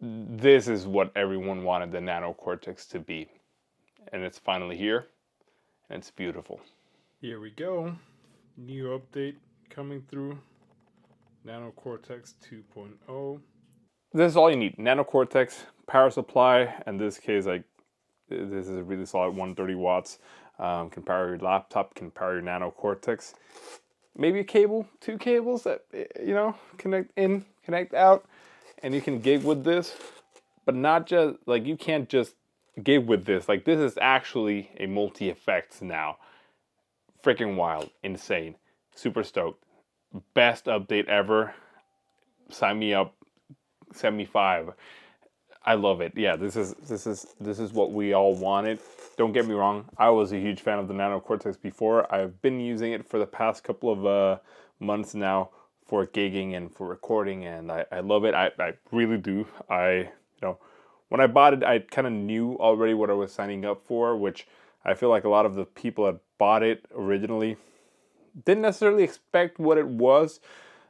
this is what everyone wanted the Nano Cortex to be. And it's finally here, and it's beautiful. Here we go. New update coming through. Nano Cortex 2.0. This is all you need. Nano Cortex, power supply. In this case, this is a really solid 130 watts. Can power your laptop, can power your Nano Cortex. Maybe a cable, 2 cables that, connect in, connect out. And you can gig with this. But not just, you can't just gig with this. This is actually a multi-effects now. Freaking wild. Insane. Super stoked. Best update ever. Sign me up. 75. I love it. Yeah, this is what we all wanted. Don't get me wrong. I was a huge fan of the Nano Cortex before. I've been using it for the past couple of months now for gigging and for recording, and I love it. I really do. When I bought it, I kind of knew already what I was signing up for, which I feel like a lot of the people that bought it originally didn't necessarily expect what it was,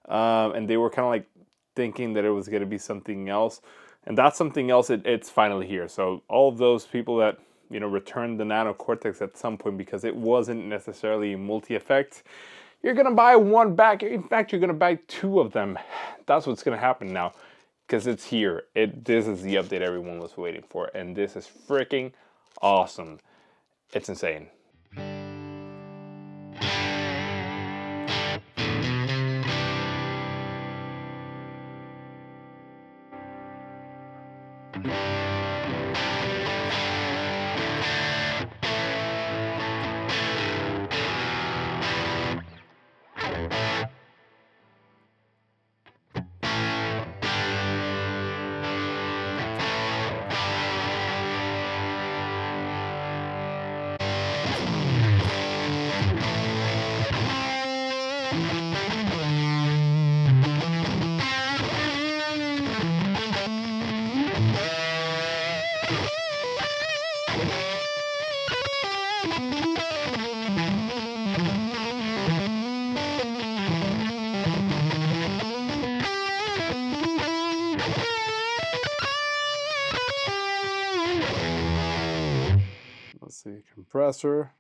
and they were kind of thinking that it was going to be something else, and that's something else. It's finally here. So all of those people that returned the Nano Cortex at some point because it wasn't necessarily multi-effect, you're gonna buy one back. In fact, you're gonna buy 2 of them. That's what's gonna happen now, because it's here. This is the update everyone was waiting for, and this is freaking awesome. It's insane. Let's see, compressor.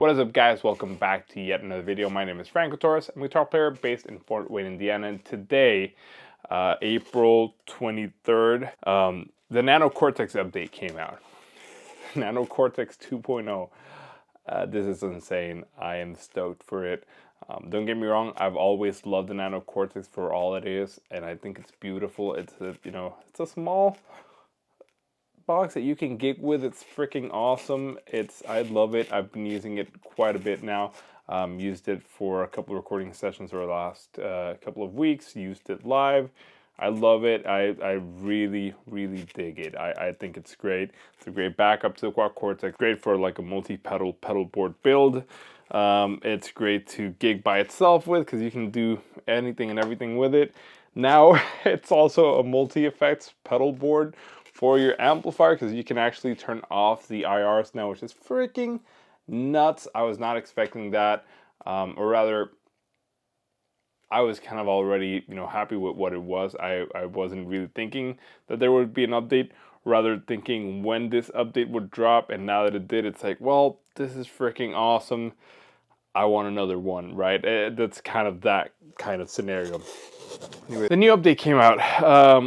What is up, guys? Welcome back to yet another video. My name is Franco Torres. I'm a guitar player based in Fort Wayne, Indiana. And today, April 23rd, the Nano Cortex update came out. Nano Cortex 2.0. This is insane. I am stoked for it. Don't get me wrong. I've always loved the Nano Cortex for all it is, and I think it's beautiful. It's a small box that you can gig with. It's freaking awesome. I love it. I've been using it quite a bit now. Used it for a couple of recording sessions over the last couple of weeks. Used it live. I love it. I really dig it. I think it's great. It's a great backup to the Quad Cortex. Great for like a multi-pedal board build. It's great to gig by itself with because you can do anything and everything with it. Now it's also a multi-effects pedal board for your amplifier because you can actually turn off the IRs now, which is freaking nuts. I was not expecting that, or rather, I was kind of already happy with what it was. I wasn't really thinking that there would be an update, rather thinking when this update would drop, and now that it did, it's like, well, this is freaking awesome. I want another one, right? That's kind of that kind of scenario. Anyway, the new update came out.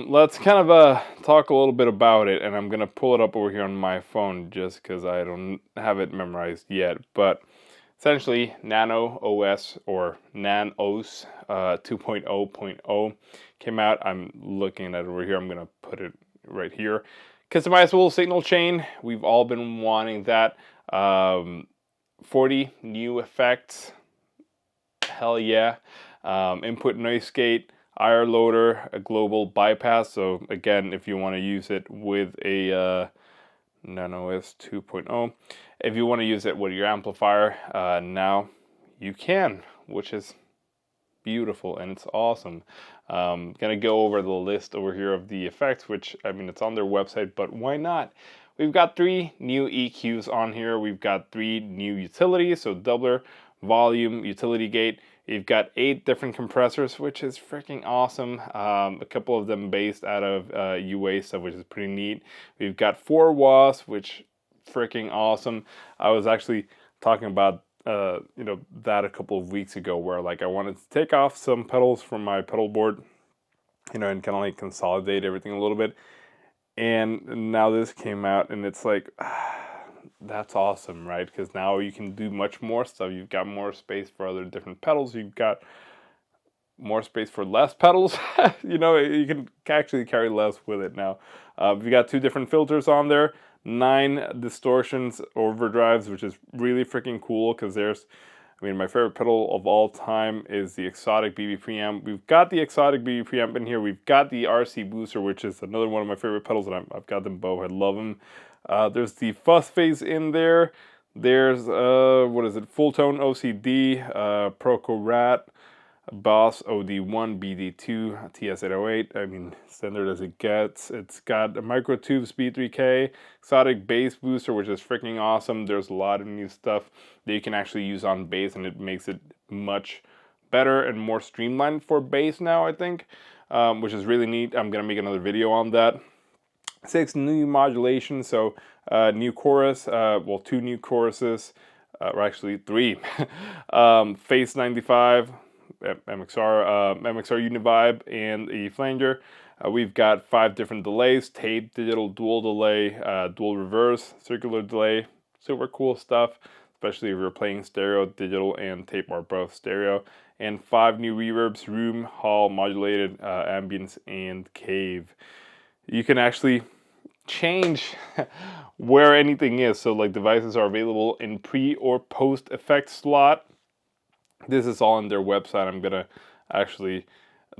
Let's kind of talk a little bit about it, and I'm gonna pull it up over here on my phone just because I don't have it memorized yet. But essentially, NanOS or NanOS 2.0.0 came out. I'm looking at it over here. I'm gonna put it right here. Customizable signal chain. We've all been wanting that. 40 new effects. Hell yeah. Input noise gate, IR loader, a global bypass. So again, if you want to use it with a NanOS 2.0, if you want to use it with your amplifier, now you can, which is beautiful and it's awesome. Gonna go over the list over here of the effects, which I mean it's on their website, but why not? We've got 3 new EQs on here. We've got 3 new utilities, so doubler, volume, utility gate, You've got 8 different compressors, which is freaking awesome. A couple of them based out of UA stuff, which is pretty neat. We've got 4 wahs, which freaking awesome. I was actually talking about that a couple of weeks ago, where like I wanted to take off some pedals from my pedal board, and kind of like consolidate everything a little bit. And now this came out, and it's like, that's awesome, right? Because now you can do much more stuff. You've got more space for other different pedals. You've got more space for less pedals. You can actually carry less with it now. We've got 2 different filters on there, 9 distortions, overdrives, which is really freaking cool, because my favorite pedal of all time is the Exotic BB preamp. We've got the Exotic BB preamp in here. We've got the RC booster, which is another one of my favorite pedals, and I've got them both. I love them. There's the fuzz phase in there. There's Full Tone OCD, Proco Rat, Boss OD1, BD2, TS808. Standard as it gets. It's got a Micro Tubes B3K, Exotic Bass Booster, which is freaking awesome. There's a lot of new stuff that you can actually use on bass, and it makes it much better and more streamlined for bass now, I think, which is really neat. I'm going to make another video on that. 6 new modulation, so new chorus, 2 new choruses, or actually 3. Phase 95, MXR Univibe, and a flanger. We've got 5 different delays: tape, digital, dual delay, dual reverse, circular delay. Super cool stuff, especially if you're playing stereo. Digital and tape are both stereo. And 5 new reverbs: room, hall, modulated, ambience, and cave. You can actually change where anything is. So like, devices are available in pre or post effect slot. This is all on their website. I'm gonna actually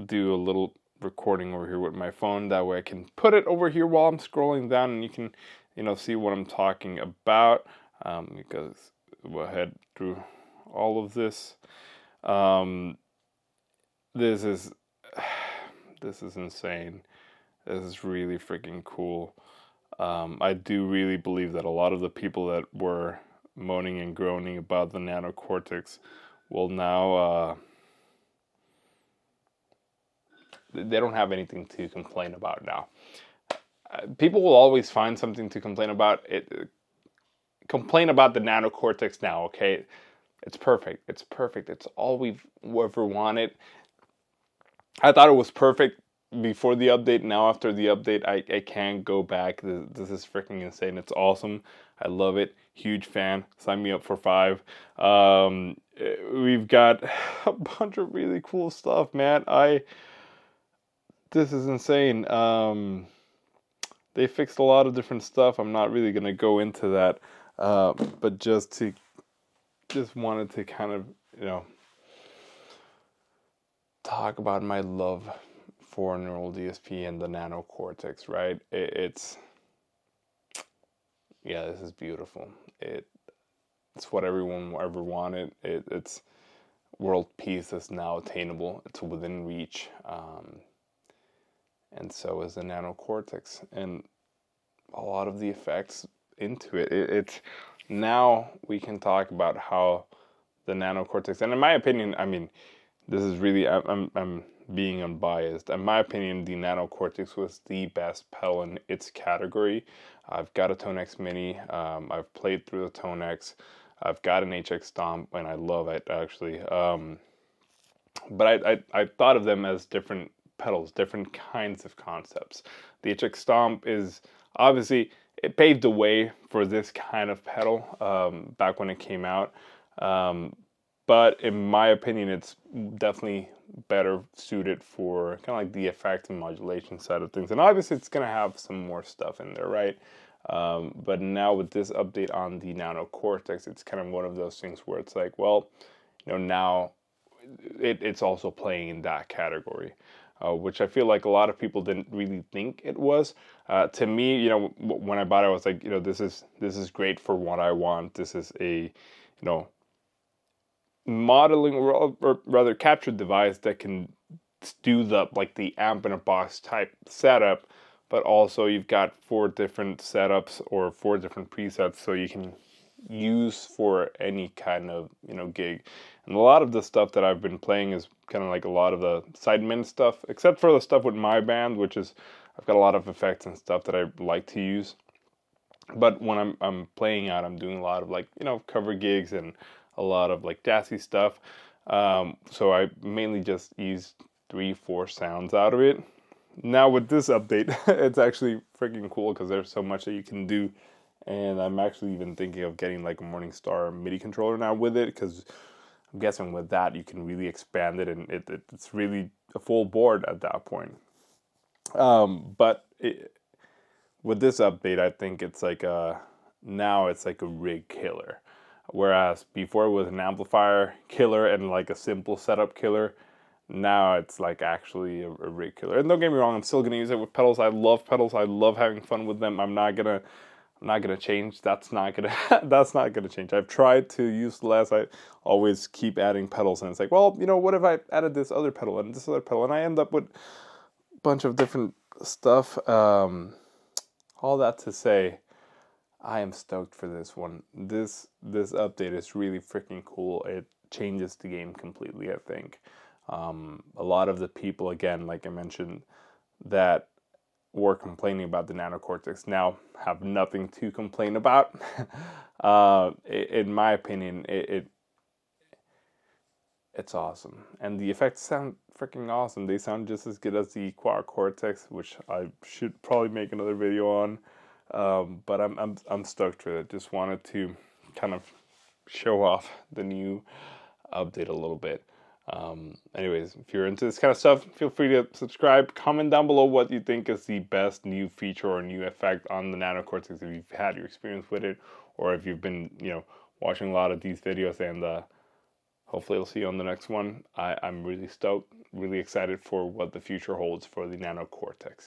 do a little recording over here with my phone. That way I can put it over here while I'm scrolling down, and you can see what I'm talking about, because we'll head through all of this. This is insane. This is really freaking cool. I do really believe that a lot of the people that were moaning and groaning about the Nano Cortex will now, they don't have anything to complain about now. People will always find something to complain about. Complain about the Nano Cortex now, okay? It's perfect. It's perfect. It's all we've ever wanted. I thought it was perfect before the update. Now after the update, I can't go back. This is freaking insane. It's awesome. I love it. Huge fan. Sign me up for 5. We've got a bunch of really cool stuff, man. This is insane. They fixed a lot of different stuff. I'm not really gonna go into that, but just wanted to kind of talk about my love for Neural DSP and the Nano Cortex, right? This is beautiful. It's what everyone ever wanted. It's world peace that's now attainable. It's within reach, and so is the Nano Cortex, and a lot of the effects into it. It's now we can talk about how the Nano Cortex, and in my opinion, this is really, I'm being unbiased. In my opinion, the Nano Cortex was the best pedal in its category. I've got a Tone X Mini. I've played through the Tone X. I've got an HX Stomp, and I love it, actually. But I thought of them as different pedals, different kinds of concepts. The HX Stomp is, obviously, it paved the way for this kind of pedal back when it came out. But in my opinion, it's definitely better suited for kind of like the effect and modulation side of things. And obviously it's going to have some more stuff in there, right? But now with this update on the Nano Cortex, it's kind of one of those things where it's like, well, now it's also playing in that category, which I feel like a lot of people didn't really think it was. To me, when I bought it, I was like, this is great for what I want. This is a, modeling, or rather captured device that can do the amp in a box type setup, but also you've got 4 different setups or 4 different presets, so you can use for any kind of, gig. And a lot of the stuff that I've been playing is kind of like a lot of the sidemen stuff, except for the stuff with my band, which is, I've got a lot of effects and stuff that I like to use. But when I'm playing out, I'm doing a lot of like, cover gigs and a lot of like jazzy stuff. So I mainly just use 3-4 sounds out of it. Now with this update, it's actually freaking cool because there's so much that you can do. And I'm actually even thinking of getting like a Morningstar MIDI controller now with it, because I'm guessing with that you can really expand it, and it's really a full board at that point. With this update, I think it's like now it's like a rig killer. Whereas before it was an amplifier killer and like a simple setup killer, now it's like actually a rig killer. And don't get me wrong, I'm still gonna use it with pedals. I love pedals. I love having fun with them. I'm not gonna change. That's not gonna change. I've tried to use less. I always keep adding pedals, and it's like, well, what if I added this other pedal and this other pedal, and I end up with a bunch of different stuff. All that to say, I am stoked for this one. This update is really freaking cool. It changes the game completely, I think. A lot of the people, again, like I mentioned, that were complaining about the Nano Cortex now have nothing to complain about. In my opinion, it's awesome, and the effects sound freaking awesome. They sound just as good as the Quad Cortex, which I should probably make another video on. But I'm stoked with it. Just wanted to kind of show off the new update a little bit. Anyways, if you're into this kind of stuff, feel free to subscribe. Comment down below what you think is the best new feature or new effect on the Nano Cortex, if you've had your experience with it, or if you've been, watching a lot of these videos. And hopefully I'll see you on the next one. I'm really stoked, really excited for what the future holds for the Nano Cortex.